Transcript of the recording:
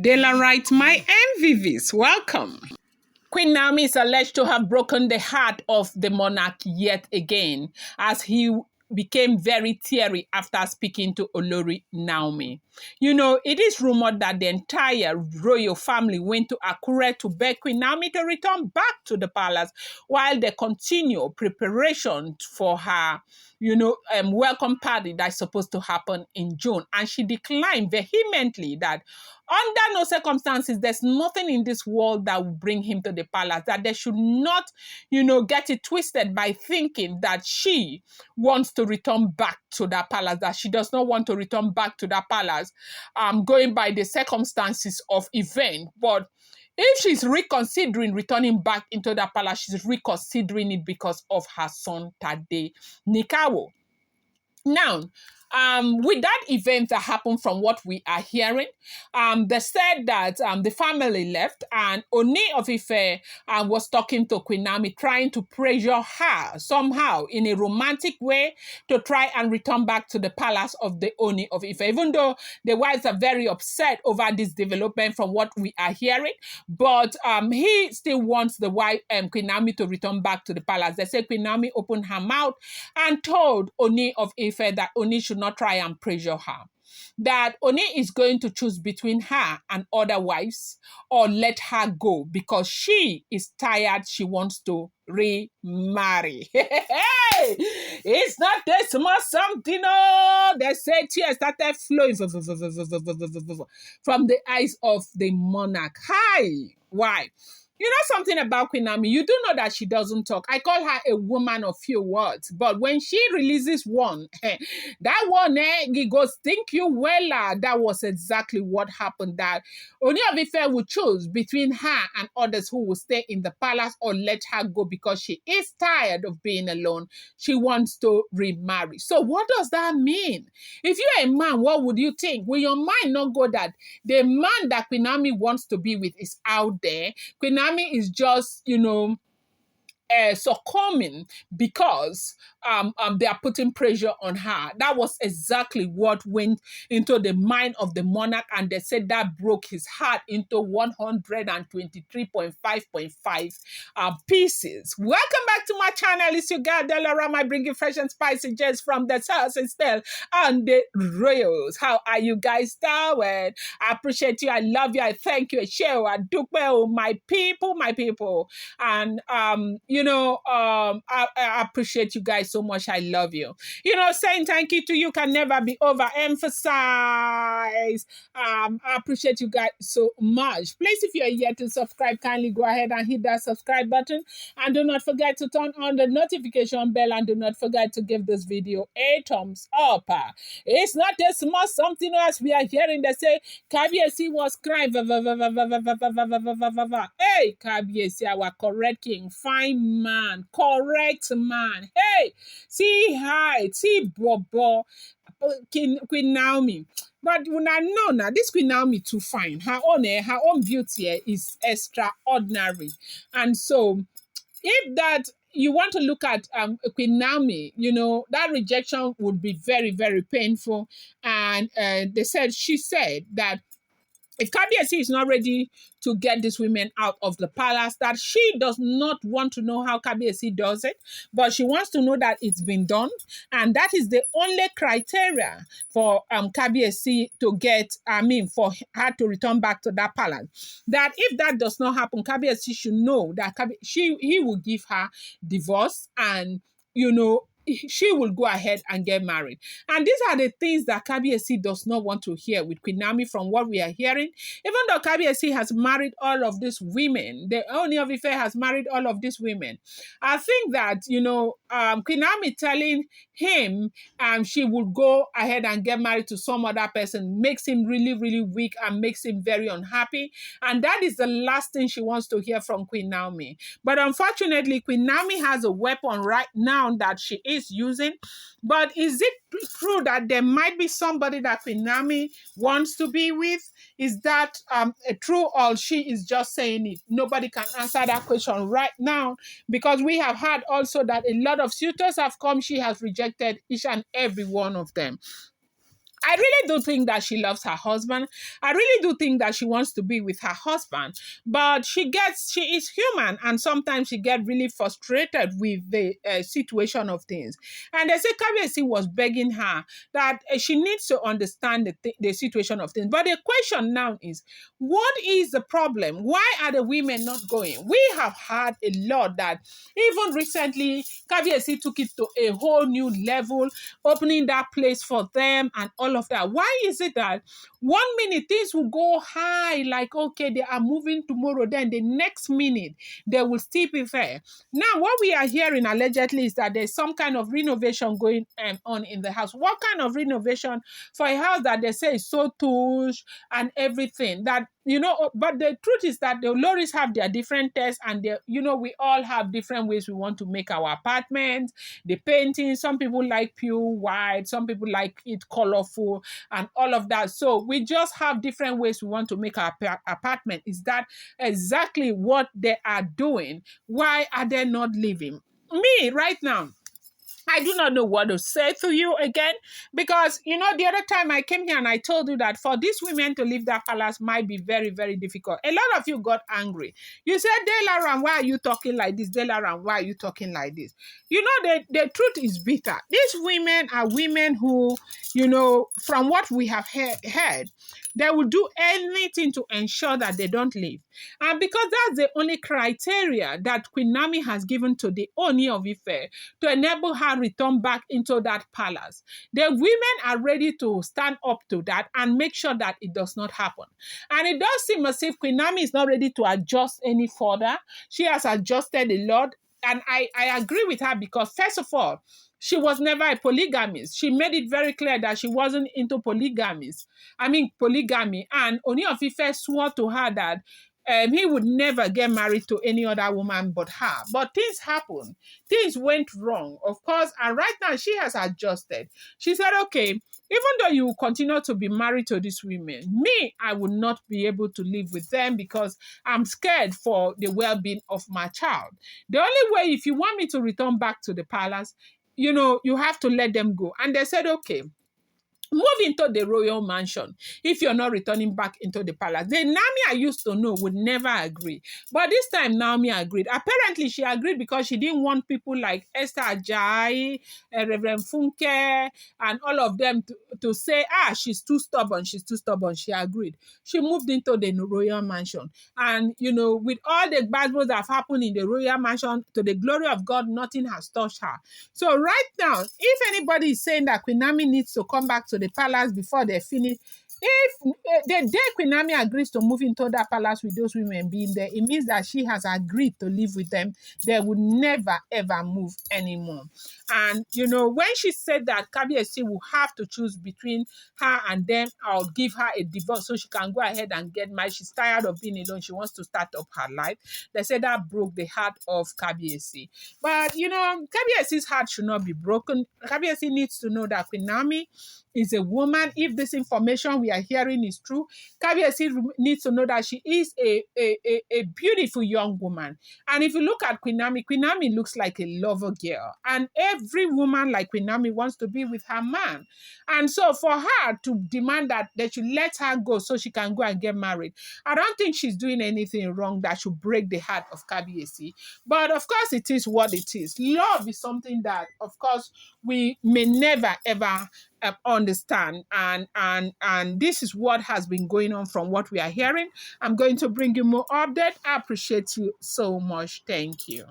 Dela writes, my MVVs, welcome. Queen Naomi is alleged to have broken the heart of the monarch yet again, as he became very teary after speaking to Olori Naomi. You know, it is rumored that the entire royal family went to Akure to beg Queen Naomi to return back to the palace while they continue preparation for her, welcome party that's supposed to happen in June. And she declined vehemently that under no circumstances, there's nothing in this world that will bring him to the palace, that they should not, get it twisted by thinking that she wants to return back to that palace, that she does not want to return back to that palace, going by the circumstances of event. But if she's reconsidering returning back into that palace, she's reconsidering it because of her son, Tade Nikawo. Now, with that event that happened, from what we are hearing, they said that the family left and Ooni of Ife was talking to Queen Naomi, trying to pressure her somehow in a romantic way to try and return back to the palace of the Ooni of Ife, even though the wives are very upset over this development from what we are hearing. But he still wants the wife, Queen Naomi, to return back to the palace. They say Queen Naomi opened her mouth and told Ooni of Ife that Ooni should not try and pressure her, that Ooni is going to choose between her and other wives or let her go because she is tired. She wants to remarry. Hey, it's not this small something. Oh, they say tears started flowing from the eyes of the monarch. Hi, why? You know something about Queen Naomi? You do know that she doesn't talk. I call her a woman of few words. But when she releases one, that one, it goes, think you well. That was exactly what happened. That Ooni of Ife will choose between her and others who will stay in the palace or let her go because she is tired of being alone. She wants to remarry. So what does that mean? If you're a man, what would you think? Will your mind not go that the man that Queen Naomi wants to be with is out there? Queen Naomi is just, succumbing because they are putting pressure on her. That was exactly what went into the mind of the monarch, and they said that broke his heart into 123.5 pieces. Welcome back to my channel. It's your girl Delara. I bring you fresh and spicy gems from the South and Style and the Royals. How are you guys doing? I appreciate you. I love you. I thank you. I share. I do well, my people, and I appreciate you guys so much. I love you. Saying thank you to you can never be overemphasized. I appreciate you guys so much. Please, if you are yet to subscribe, kindly go ahead and hit that subscribe button. And do not forget to turn on the notification bell. And do not forget to give this video a thumbs up. It's not a small something else we are hearing. They say, Kabiyesi was crying. Hey, Kabiyesi, our correct king, fine man, correct man. Hey, see hi, see Bobo, Queen Naomi. But when I know now, this Queen Naomi too fine. Her own beauty is extraordinary. And so, if that you want to look at Queen Naomi, that rejection would be very, very painful. And she said that if Kabiyesi is not ready to get these women out of the palace, that she does not want to know how Kabiyesi does it, but she wants to know that it's been done. And that is the only criteria for Kabiyesi for her to return back to that palace. That if that does not happen, Kabiyesi should know that he will give her divorce and, she will go ahead and get married. And these are the things that Kabiyesi does not want to hear with Queen Naomi from what we are hearing. Even though Kabiyesi has married all of these women, the Ooni of Ife has married all of these women. I think that, Queen Naomi telling him she will go ahead and get married to some other person makes him really, really weak and makes him very unhappy. And that is the last thing she wants to hear from Queen Naomi. But unfortunately, Queen Naomi has a weapon right now that she is using. But is it true that there might be somebody that Queen Naomi wants to be with? Is that true, or she is just saying it? Nobody can answer that question right now, because we have heard also that a lot of suitors have come. She has rejected each and every one of them. I really do think that she loves her husband. I really do think that she wants to be with her husband, but she is human, and sometimes she gets really frustrated with the situation of things. And they say Kabiyesi was begging her that she needs to understand the situation of things. But the question now is, what is the problem? Why are the women not going? We have had a lot that even recently Kabiyesi took it to a whole new level, opening that place for them and all of that. Why is it that 1 minute things will go high, like okay, they are moving tomorrow, then the next minute they will still be fair? Now, what we are hearing allegedly is that there's some kind of renovation going on in the house. What kind of renovation for a house that they say is so touch and everything that but the truth is that the lorries have their different tastes, and we all have different ways we want to make our apartments, the painting. Some people like pure white, some people like it colorful and all of that. So we just have different ways we want to make our apartment. Is that exactly what they are doing? Why are they not living? Me right now, I do not know what to say to you again, because the other time I came here and I told you that for these women to leave that palace might be very, very difficult. A lot of you got angry. You said, Delaram, why are you talking like this? Delaram, why are you talking like this? The truth is bitter. These women are women who, from what we have heard, they will do anything to ensure that they don't leave. And because that's the only criteria that Queen Naomi has given to the Ooni of Ife to enable her return back into that palace, the women are ready to stand up to that and make sure that it does not happen. And it does seem as if Queen Naomi is not ready to adjust any further. She has adjusted a lot. And I agree with her, because first of all, she was never a polygamist. She made it very clear that she wasn't into polygamy. And Ooni of Ife swore to her that he would never get married to any other woman but her. But things happened. Things went wrong, of course. And right now, she has adjusted. She said, okay, even though you continue to be married to these women, me, I will not be able to live with them because I'm scared for the well-being of my child. The only way, if you want me to return back to the palace, you have to let them go. And they said, okay, move into the royal mansion if you're not returning back into the palace. The Naomi I used to know would never agree. But this time, Naomi agreed. Apparently, she agreed because she didn't want people like Esther Ajayi, Reverend Funke, and all of them to say, she's too stubborn, she's too stubborn. She agreed. She moved into the royal mansion. And, with all the bad that have happened in the royal mansion, to the glory of God, nothing has touched her. So right now, if anybody is saying that Queen Naomi needs to come back to the palace before they finish, if the day Queen Naomi agrees to move into that palace with those women being there, it means that she has agreed to live with them. They would never, ever move anymore. And, when she said that Kabiyesi will have to choose between her and them, I'll give her a divorce so she can go ahead and get married. She's tired of being alone. She wants to start up her life. They said that broke the heart of Kabiyesi. But, Kabiyesi's heart should not be broken. Kabiyesi needs to know that Queen Naomi is a woman. If this information we are hearing is true, Kabiyesi needs to know that she is a beautiful young woman. And if you look at Queen Naomi looks like a lover girl. And every woman like Queen Naomi wants to be with her man. And so for her to demand that they should let her go so she can go and get married, I don't think she's doing anything wrong that should break the heart of Kabiyesi. But of course, it is what it is. Love is something that, of course, we may never ever understand, and this is what has been going on from what we are hearing. I'm going to bring you more update. I appreciate you so much. Thank you.